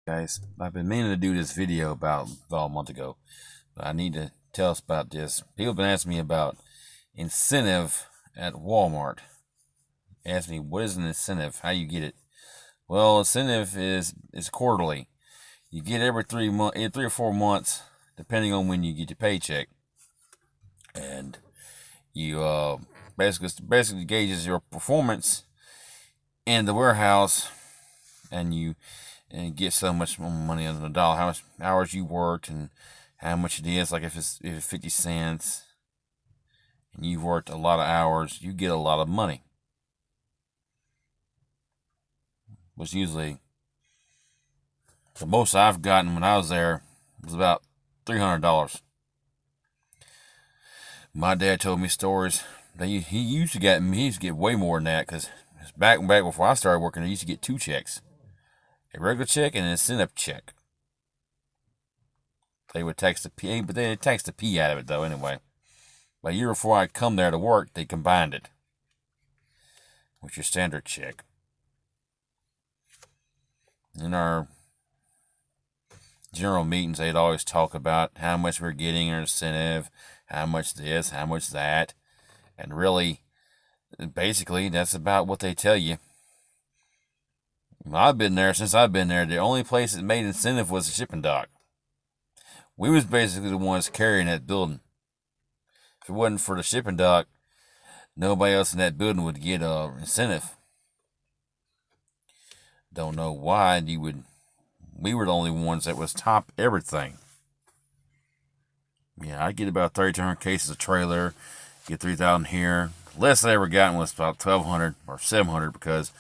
Guys, I've been meaning to do this video about a month ago, but I need to tell us about this. People have been asking me about incentive at Walmart. Ask me, what is an incentive? How you get it? Well, incentive is quarterly. You get every 3 or 4 months, depending on when you get your paycheck, and you basically gauges your performance in the warehouse, and you get so much more money under the dollar, how much hours you worked and how much it is. Like if it's 50 cents and you've worked a lot of hours, you get a lot of money. Was usually the most I've gotten when I was there was about $300. My dad told me stories that he used to get way more than that, because back before I started working, he used to get two checks. A regular check and an incentive check. They would tax the P, but they taxed the P out of it though anyway. But a year before I come there to work, they combined it with your standard check. In our general meetings, they'd always talk about how much we're getting in incentive, how much this, how much that, and really, basically, that's about what they tell you. Since I've been there, the only place that made incentive was the shipping dock. We was basically the ones carrying that building. If it wasn't for the shipping dock, nobody else in that building would get incentive. Don't know why we were the only ones that was top everything. Yeah, I get about 3,200 cases of trailer, get 3,000 here. Less I ever gotten was about 1,200 or 700 because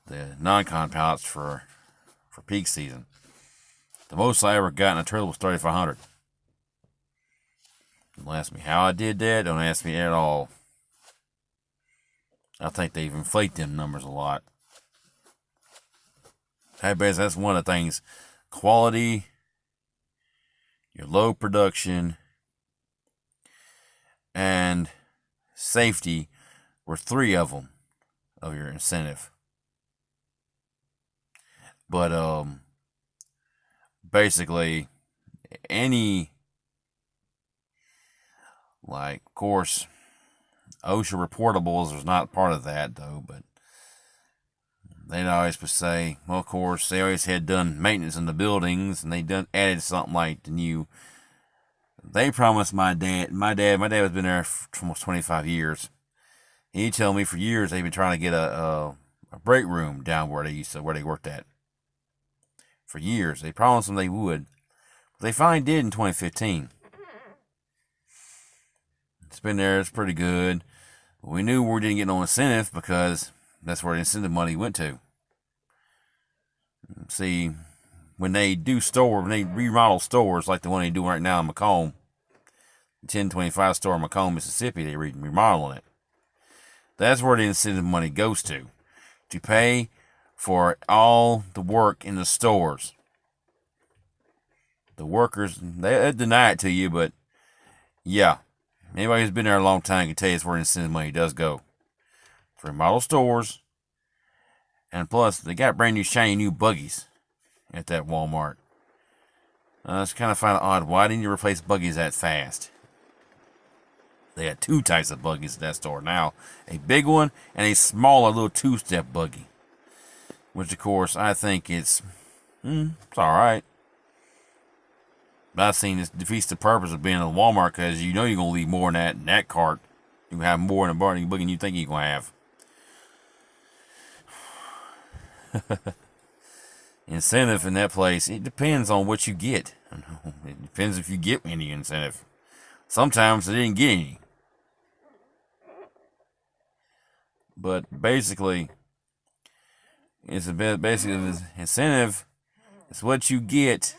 the non-con pallets for peak season. The most I ever got in a trailer was 3,500. Don't ask me how I did that. Don't ask me at all. I think they've inflated them numbers a lot. That's one of the things. Quality, your low production, and safety were three of them of your incentive. But basically, of course, OSHA reportables is not part of that though, but they'd always say, well, of course, they always had done maintenance in the buildings, and they added something like the new. They promised my dad has been there for almost 25 years. He told me for years they've been trying to get a break room down where they worked at. For years, they promised them they would. But they finally did in 2015. It's been there, it's pretty good. But we knew we didn't get no incentive because that's where the incentive money went to. See, when they remodel stores like the one they do right now in Macomb, the 1025 store in Macomb, Mississippi, they remodeling it. That's where the incentive money goes to pay for all the work in the stores. The workers, they deny it to you, but yeah, anybody who's been there a long time can tell you it's where the incentive money does go. To remodel stores, and plus they got brand new shiny new buggies at that Walmart. It's kind of odd. Why didn't you replace buggies that fast? They had two types of buggies at that store now. A big one and a smaller little two-step buggy. Which, of course, I think it's alright. But I've seen this defeats the purpose of being a Walmart, because you know you're going to leave more in that cart. You have more in the buggy than you think you're going to have. Incentive in that place, it depends on what you get. It depends if you get any incentive. Sometimes they didn't get any. But basically, incentive is what you get.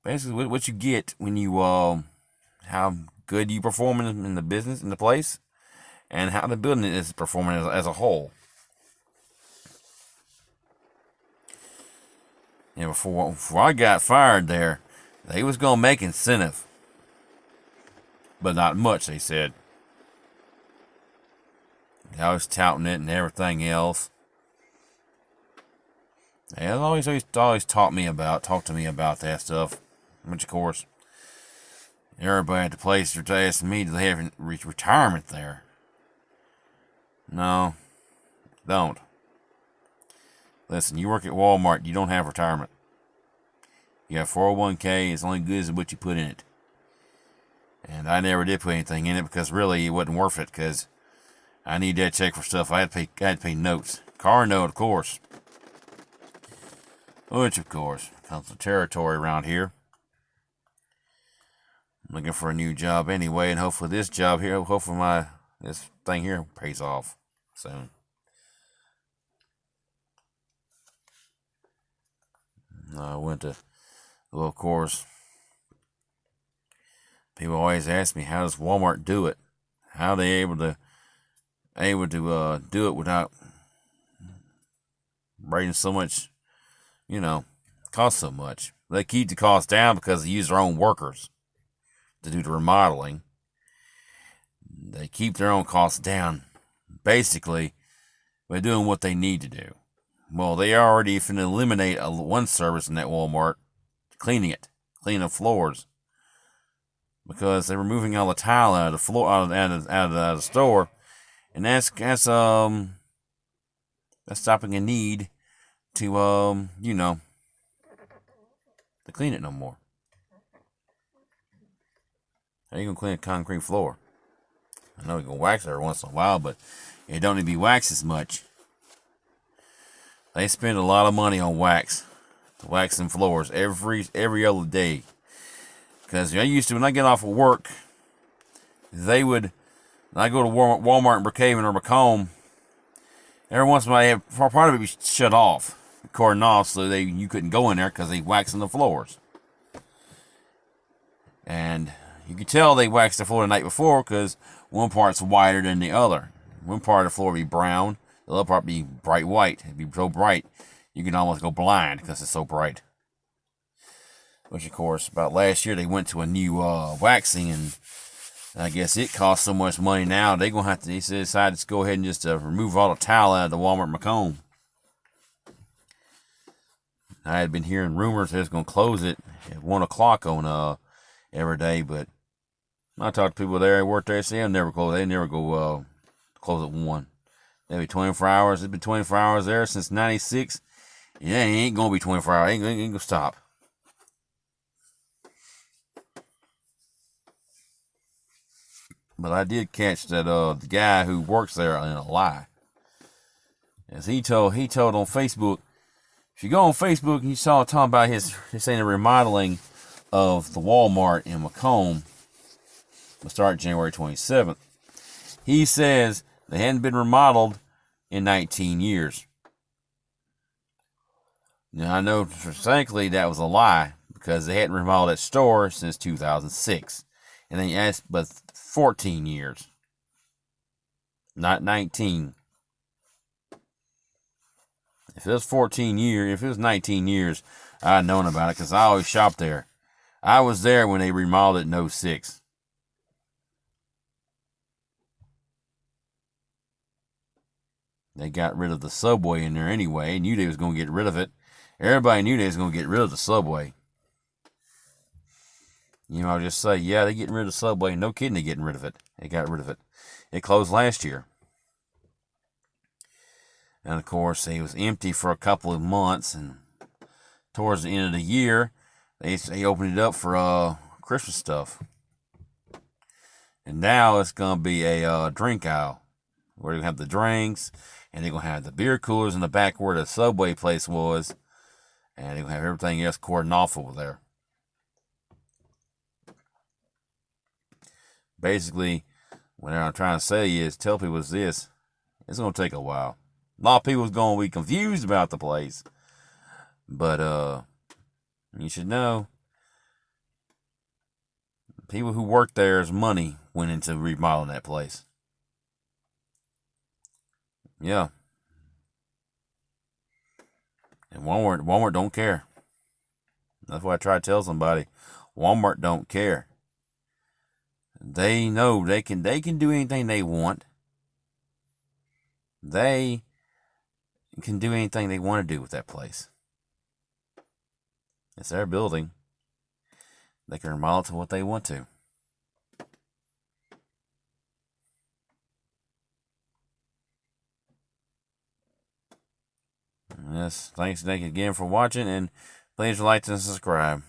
Basically, what you get when you how good you perform in the business, in the place, and how the building is performing as a whole. Before I got fired there, they was gonna make incentive, but not much. They said. I was touting it and everything else. Yeah, it always talked to me about that stuff. Which, of course, everybody at the place are asking me, do they have retirement there? No, don't. Listen, you work at Walmart, you don't have retirement. You have 401k, it's only good as what you put in it. And I never did put anything in it because really it wasn't worth it because I need that check for stuff. I had to pay notes. Car note, of course. Which, of course, comes with territory around here. I'm looking for a new job anyway, and hopefully this thing here pays off soon. I went to, well, of course, people always ask me, how does Walmart do it? How are they able to do it without bringing so much, cost so much? They keep the cost down because they use their own workers to do the remodeling. They keep their own costs down, basically, by doing what they need to do. Well, they already finna eliminate one service in that Walmart, cleaning the floors, because they're removing all the tile out of the floor, out of the store, and that's stopping a need to to clean it no more. How you gonna clean a concrete floor? I know you can wax it every once in a while, but it don't need to be waxed as much. They spend a lot of money on waxing floors every other day. Because I used to, when I get off of work, when I go to Walmart in Brookhaven or Macomb, every once in a while, part of it be shut off, cordoned off, so you couldn't go in there because they waxing the floors. And you can tell they waxed the floor the night before because one part's whiter than the other. One part of the floor would be brown, the other part would be bright white. It'd be so bright, you can almost go blind because it's so bright. Which, of course, about last year they went to a new waxing, and I guess it costs so much money now. They decided to go ahead and just remove all the tile out of the Walmart Macomb. I had been hearing rumors they was going to close it at 1 o'clock on every day, but I talked to people there who worked there. Say they'll never close. They never go close at 1. They'll be 24 hours. It's been 24 hours there since '96. Yeah, it ain't gonna be 24 hours. Ain't gonna stop. But I did catch that the guy who works there in a lie. As he told on Facebook, if you go on Facebook and you saw talking about his saying the remodeling of the Walmart in Macomb will start January 27th. He says they hadn't been remodeled in 19 years. Now I know thankfully that was a lie because they hadn't remodeled that store since 2006. And then asked, but 14 years, not 19. If it was 19 years, I'd known about it because I always shopped there. I was there when they remodeled it in 06. They got rid of the Subway in there anyway. They knew they was going to get rid of it. Everybody knew they was going to get rid of the Subway. I'll just say, yeah, they're getting rid of the Subway. No kidding, they're getting rid of it. They got rid of it. It closed last year. And, of course, it was empty for a couple of months. And towards the end of the year, they opened it up for Christmas stuff. And now it's going to be a drink aisle where they're going to have the drinks. And they're going to have the beer coolers in the back where the Subway place was. And they're going to have everything else cordoned off over there. Basically, what I'm trying to say is tell people it's going to take a while. A lot of people's going to be confused about the place. But you should know, people who work there's money went into remodeling that place. Yeah. And Walmart don't care. That's why I try to tell somebody. Walmart don't care. They know they can do anything they want. They can do anything they want to do with that place. It's their building. They can remodel it to what they want to. Yes, thanks Nick again for watching, and please like and subscribe.